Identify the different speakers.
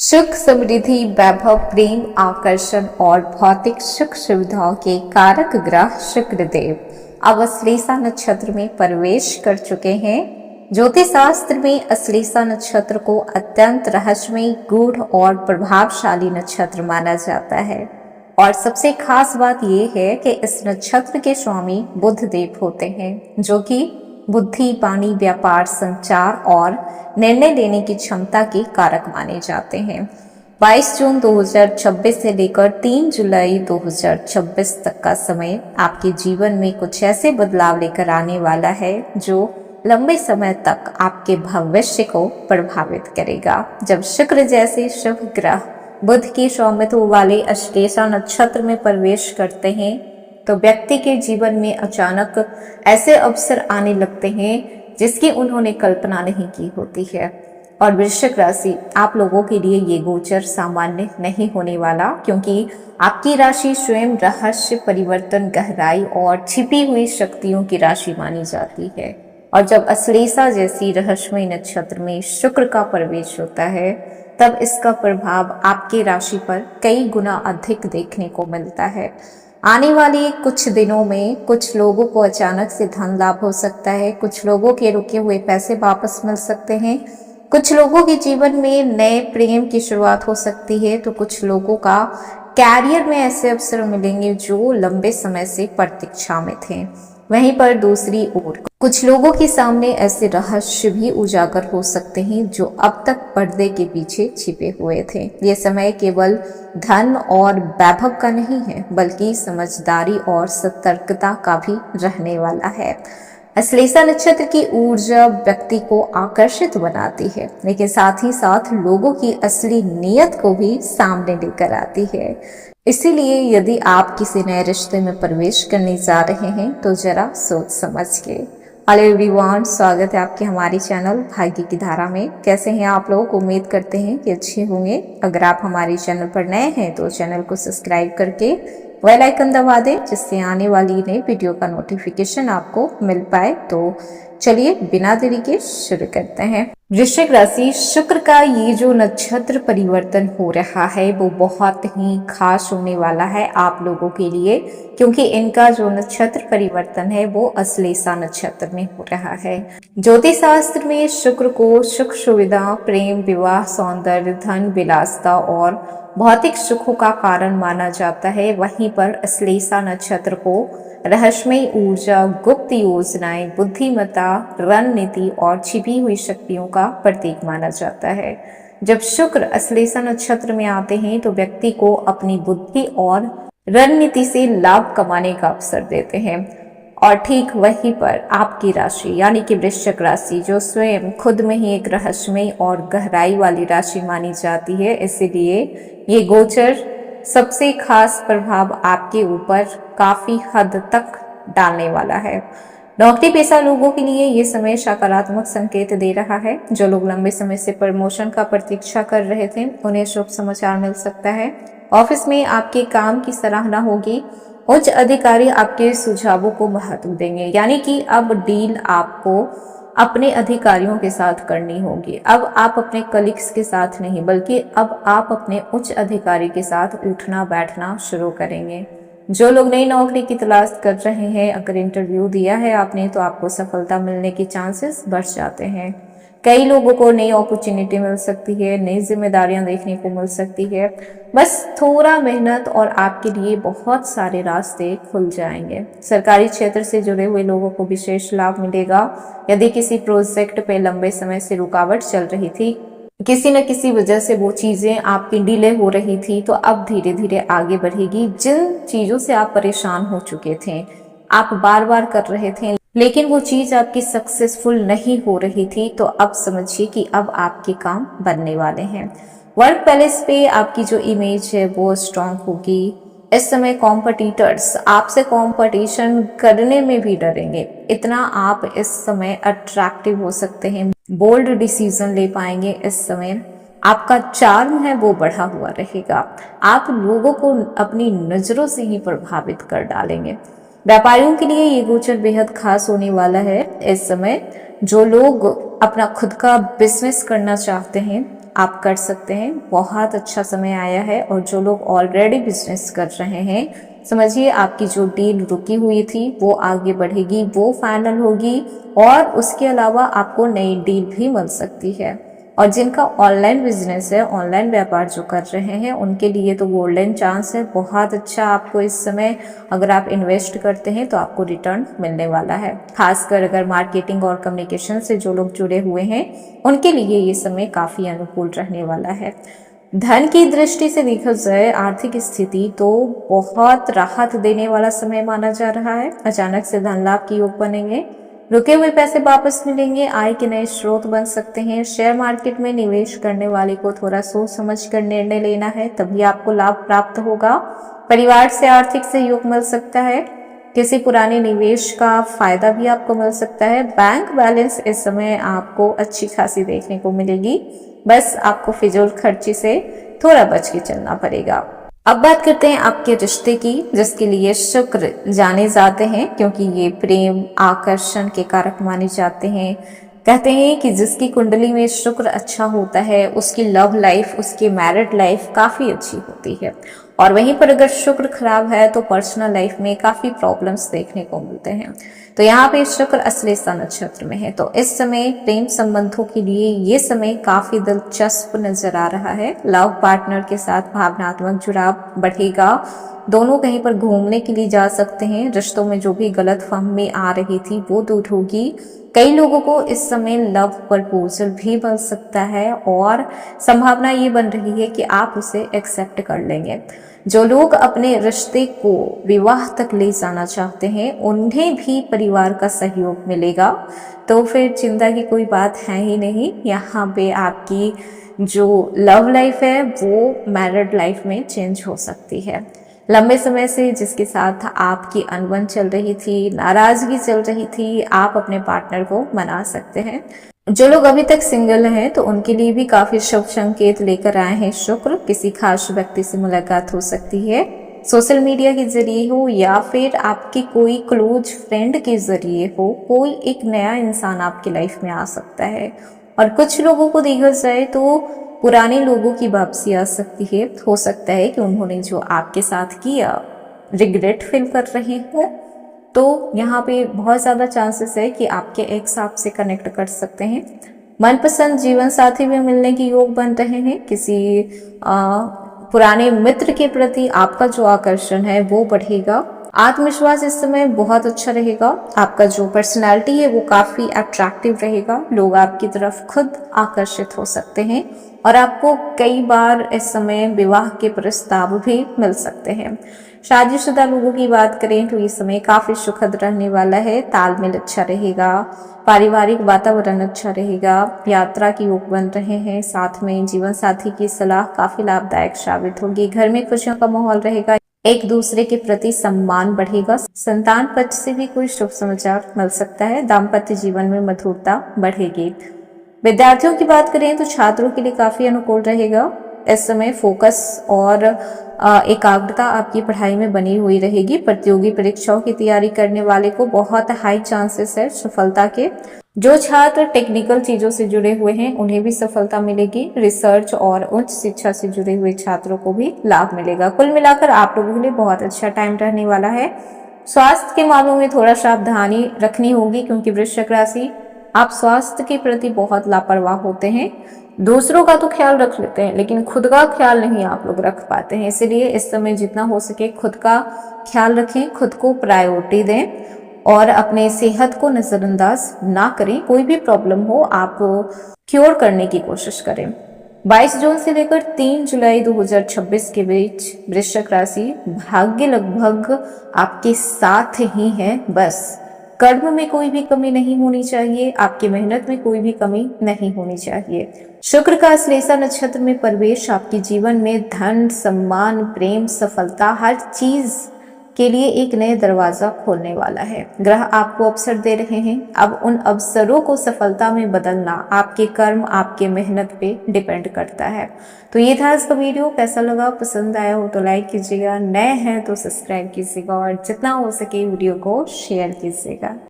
Speaker 1: सुख, समृद्धि, वैभव, प्रेम, आकर्षण और भौतिक सुख सुविधाओं के कारक ग्रह शुक्रदेव अब अश्लेषा नक्षत्र में प्रवेश कर चुके हैं। ज्योतिष शास्त्र में अश्लेषा नक्षत्र को अत्यंत रहस्यमय, गूढ़ और प्रभावशाली नक्षत्र माना जाता है। और सबसे खास बात यह है कि इस नक्षत्र के स्वामी बुध देव होते हैं, जो कि बुद्धि, वाणी, व्यापार, संचार और निर्णय लेने की क्षमता के कारक माने जाते हैं। 22 जून 2026 से लेकर 3 जुलाई 2026 तक का समय आपके जीवन में कुछ ऐसे बदलाव लेकर आने वाला है जो लंबे समय तक आपके भविष्य को प्रभावित करेगा। जब शुक्र जैसे शुभ ग्रह बुध की स्वामित्व वाले अश्लेषा नक्षत्र में प्रवेश करते हैं तो व्यक्ति के जीवन में अचानक ऐसे अवसर आने लगते हैं जिसकी उन्होंने कल्पना नहीं की होती है। और वृश्चिक राशि, आप लोगों के लिए ये गोचर सामान्य नहीं होने वाला, क्योंकि आपकी राशि स्वयं रहस्य, परिवर्तन, गहराई और छिपी हुई शक्तियों की राशि मानी जाती है। और जब अश्लेषा जैसी रहस्यमय नक्षत्र में शुक्र का प्रवेश होता है तब इसका प्रभाव आपकी राशि पर कई गुना अधिक देखने को मिलता है। आने वाले कुछ दिनों में कुछ लोगों को अचानक से धन लाभ हो सकता है, कुछ लोगों के रुके हुए पैसे वापस मिल सकते हैं, कुछ लोगों के जीवन में नए प्रेम की शुरुआत हो सकती है, तो कुछ लोगों का कैरियर में ऐसे अवसर मिलेंगे जो लंबे समय से प्रतीक्षा में थे। वहीं पर दूसरी ओर कुछ लोगों के सामने ऐसे रहस्य भी उजागर हो सकते हैं जो अब तक पर्दे के पीछे छिपे हुए थे। ये समय केवल धन और वैभव का नहीं है, बल्कि समझदारी और सतर्कता का भी रहने वाला है। अश्लेषा नक्षत्र की ऊर्जा व्यक्ति को आकर्षित बनाती है, लेकिन साथ ही साथ लोगों की असली नीयत को भी सामने लेकर आती है। इसीलिए यदि आप किसी नए रिश्ते में प्रवेश करने जा रहे हैं तो जरा सोच समझ के। हेलो एवरीवन, स्वागत है आपके हमारे चैनल भाग्य की धारा में। कैसे हैं आप लोग? उम्मीद करते हैं कि अच्छे होंगे। अगर आप हमारे चैनल पर नए हैं तो चैनल को सब्सक्राइब करके बेल आइकन दबा दें, जिससे आने वाली नई वीडियो का नोटिफिकेशन आपको मिल पाए। तो चलिए बिना देरी के शुरू करते हैं। वृश्चिक राशि, शुक्र का ये जो नक्षत्र परिवर्तन हो रहा है वो बहुत ही खास होने वाला है आप लोगों के लिए, क्योंकि इनका जो नक्षत्र परिवर्तन है वो अश्लेषा नक्षत्र में हो रहा है। ज्योतिष शास्त्र में शुक्र को सुख सुविधा, प्रेम, विवाह, सौंदर्य, धन, विलासिता और भौतिक सुखों का कारण माना जाता है। वहीं पर अश्लेषा नक्षत्र को रहस्यमय ऊर्जा, गुप्त योजनाएं, बुद्धिमत्ता, रणनीति और छिपी हुई शक्तियों का प्रतीक माना जाता है। जब शुक्र अश्लेषा नक्षत्र में आते हैं तो व्यक्ति को अपनी बुद्धि और रणनीति से लाभ कमाने का अवसर देते हैं। और ठीक वहीं पर आपकी राशि यानी कि वृश्चिक राशि, जो स्वयं खुद में ही एक रहस्यमय और गहराई वाली राशि मानी जाती है, इसीलिए ये गोचर सबसे खास प्रभाव आपके ऊपर काफी हद तक डालने वाला है। नौकरी पेशा लोगों के लिए ये समय सकारात्मक संकेत दे रहा है। जो लोग लंबे समय से प्रमोशन का प्रतीक्षा कर रहे थे उन्हें शुभ समाचार मिल सकता है। ऑफिस में आपके काम की सराहना होगी। उच्च अधिकारी आपके सुझावों को महत्व देंगे, यानी कि अब डील आपको अपने अधिकारियों के साथ करनी होगी। अब आप अपने कलीग्स के साथ नहीं, बल्कि अब आप अपने उच्च अधिकारी के साथ उठना बैठना शुरू करेंगे। जो लोग नई नौकरी की तलाश कर रहे हैं, अगर इंटरव्यू दिया है आपने तो आपको सफलता मिलने के चांसेस बढ़ जाते हैं। कई लोगों को नई अपॉर्चुनिटी मिल सकती है, नई जिम्मेदारियां देखने को मिल सकती है। बस थोड़ा मेहनत और आपके लिए बहुत सारे रास्ते खुल जाएंगे। सरकारी क्षेत्र से जुड़े हुए लोगों को विशेष लाभ मिलेगा। यदि किसी प्रोजेक्ट पे लंबे समय से रुकावट चल रही थी, किसी न किसी वजह से वो चीजें आपकी डिले हो रही थी, तो अब धीरे धीरे आगे बढ़ेगी। जिन चीजों से आप परेशान हो चुके थे, आप बार बार कर रहे थे लेकिन वो चीज आपकी सक्सेसफुल नहीं हो रही थी, तो अब समझिए कि अब आपके काम बनने वाले हैं। वर्क प्लेस पे आपकी जो इमेज है वो स्ट्रांग होगी। इस समय कॉम्पिटिटर्स आपसे कंपटीशन करने में भी डरेंगे। इतना आप इस समय अट्रैक्टिव हो सकते हैं, बोल्ड डिसीजन ले पाएंगे। इस समय आपका चार्म है वो बढ़ा हुआ रहेगा। आप लोगों को अपनी नजरों से ही प्रभावित कर डालेंगे। व्यापारियों के लिए ये गोचर बेहद खास होने वाला है। इस समय जो लोग अपना खुद का बिजनेस करना चाहते हैं आप कर सकते हैं। बहुत अच्छा समय आया है। और जो लोग ऑलरेडी बिजनेस कर रहे हैं, समझिए आपकी जो डील रुकी हुई थी वो आगे बढ़ेगी, वो फाइनल होगी, और उसके अलावा आपको नई डील भी मिल सकती है। और जिनका ऑनलाइन बिजनेस है, ऑनलाइन व्यापार जो कर रहे हैं, उनके लिए तो गोल्डन चांस है। बहुत अच्छा आपको इस समय अगर आप इन्वेस्ट करते हैं तो आपको रिटर्न मिलने वाला है। खासकर अगर मार्केटिंग और कम्युनिकेशन से जो लोग जुड़े हुए हैं, उनके लिए ये समय काफी अनुकूल रहने वाला है। धन की दृष्टि से देखा जाए, आर्थिक स्थिति तो बहुत राहत देने वाला समय माना जा रहा है। अचानक से धन लाभ के योग बनेंगे, रुके हुए पैसे वापस मिलेंगे, आय के नए स्रोत बन सकते हैं। शेयर मार्केट में निवेश करने वाले को थोड़ा सोच समझ कर निर्णय लेना है, तभी आपको लाभ प्राप्त होगा। परिवार से आर्थिक सहयोग मिल सकता है। किसी पुराने निवेश का फायदा भी आपको मिल सकता है। बैंक बैलेंस इस समय आपको अच्छी खासी देखने को मिलेगी। बस आपको फिजूल खर्ची से थोड़ा बच के चलना पड़ेगा। अब बात करते हैं आपके रिश्ते की, जिसके लिए शुक्र जाने जाते हैं, क्योंकि ये प्रेम आकर्षण के कारक माने जाते हैं। कहते हैं कि जिसकी कुंडली में शुक्र अच्छा होता है, उसकी लव लाइफ, उसकी मैरिड लाइफ काफी अच्छी होती है। और वहीं पर अगर शुक्र खराब है तो पर्सनल लाइफ में काफी प्रॉब्लम्स देखने को मिलते हैं। तो यहाँ पे शुक्र अश्लेषा नक्षत्र में है, तो इस समय प्रेम संबंधों के लिए ये समय काफी दिलचस्प नजर आ रहा है। लव पार्टनर के साथ भावनात्मक जुड़ाव बढ़ेगा। दोनों कहीं पर घूमने के लिए जा सकते हैं। रिश्तों में जो भी गलतफहमी आ रही थी वो दूर होगी। कई लोगों को इस समय लव प्रपोजल भी मिल सकता है, और संभावना ये बन रही है कि आप उसे एक्सेप्ट कर लेंगे। जो लोग अपने रिश्ते को विवाह तक ले जाना चाहते हैं, उन्हें भी परिवार का सहयोग मिलेगा। तो फिर चिंता की कोई बात है ही नहीं। यहाँ पे आपकी जो लव लाइफ है वो मैरिड लाइफ में चेंज हो सकती है। लंबे समय से जिसके साथ आपकी अनबन चल रही थी, नाराजगी चल रही थी, आप अपने पार्टनर को मना सकते हैं। जो लोग अभी तक सिंगल हैं तो उनके लिए भी काफी शुभ संकेत लेकर आए हैं शुक्र। किसी खास व्यक्ति से मुलाकात हो सकती है, सोशल मीडिया के जरिए हो या फिर आपके कोई क्लोज फ्रेंड के जरिए हो। कोई एक नया इंसान आपकी लाइफ में आ सकता है। और कुछ लोगों को देखा जाए तो पुराने लोगों की वापसी आ सकती है। हो सकता है कि उन्होंने जो आपके साथ किया रिग्रेट फील कर रहे हो। तो यहाँ पे बहुत ज्यादा चांसेस है कि आपके एक्स आपसे कनेक्ट कर सकते हैं। मनपसंद जीवन साथी भी मिलने की योग बन रहे हैं। किसी पुराने मित्र के प्रति आपका जो आकर्षण है वो बढ़ेगा। आत्मविश्वास इस समय बहुत अच्छा रहेगा। आपका जो पर्सनालिटी है वो काफी अट्रैक्टिव रहेगा। लोग आपकी तरफ खुद आकर्षित हो सकते हैं, और आपको कई बार इस समय विवाह के प्रस्ताव भी मिल सकते हैं। शादीशुदा लोगों की बात करें तो ये समय काफी सुखद रहने वाला है। तालमेल अच्छा रहेगा, पारिवारिक वातावरण अच्छा रहेगा, यात्रा की योग बन रहे हैं। साथ में जीवन साथी की सलाह काफी लाभदायक साबित होगी। घर में खुशियों का माहौल रहेगा। एक दूसरे के प्रति सम्मान बढ़ेगा। संतान पक्ष से भी कोई शुभ समाचार मिल सकता है। दाम्पत्य जीवन में मधुरता बढ़ेगी। विद्यार्थियों की बात करें तो छात्रों के लिए काफी अनुकूल रहेगा। इस समय फोकस और एकाग्रता आपकी पढ़ाई में बनी हुई रहेगी। प्रतियोगी परीक्षाओं की तैयारी करने वाले को बहुत हाई चांसेस है सफलता के। जो छात्र टेक्निकल चीजों से जुड़े हुए हैं उन्हें भी सफलता मिलेगी। रिसर्च और उच्च शिक्षा से जुड़े हुए छात्रों को भी लाभ मिलेगा। कुल मिलाकर आप लोगों के लिए बहुत अच्छा टाइम रहने वाला है। स्वास्थ्य के मामलों में थोड़ा सावधानी रखनी होगी, क्योंकि वृश्चिक राशि आप स्वास्थ्य के प्रति बहुत लापरवाह होते हैं। दूसरों का तो ख्याल रख लेते हैं, लेकिन खुद का ख्याल नहीं आप लोग रख पाते हैं। इसलिए इस समय जितना हो सके खुद का ख्याल रखें, खुद को प्रायोरिटी दें और अपने सेहत को नजरअंदाज ना करें। कोई भी प्रॉब्लम हो आप क्योर करने की कोशिश करें। 22 जून से लेकर 3 जुलाई 2026 के बीच वृश्चिक राशि भाग्य लगभग आपके साथ ही है। बस कर्म में कोई भी कमी नहीं होनी चाहिए, आपकी मेहनत में कोई भी कमी नहीं होनी चाहिए। शुक्र का श्लेषा नक्षत्र में प्रवेश आपके जीवन में धन, सम्मान, प्रेम, सफलता हर चीज के लिए एक नए दरवाजा खोलने वाला है। ग्रह आपको अवसर दे रहे हैं। अब उन अवसरों को सफलता में बदलना आपके कर्म, आपके मेहनत पे डिपेंड करता है। तो ये था आज का वीडियो। कैसा लगा, पसंद आया हो तो लाइक कीजिएगा, नए हैं तो सब्सक्राइब कीजिएगा और जितना हो सके वीडियो को शेयर कीजिएगा।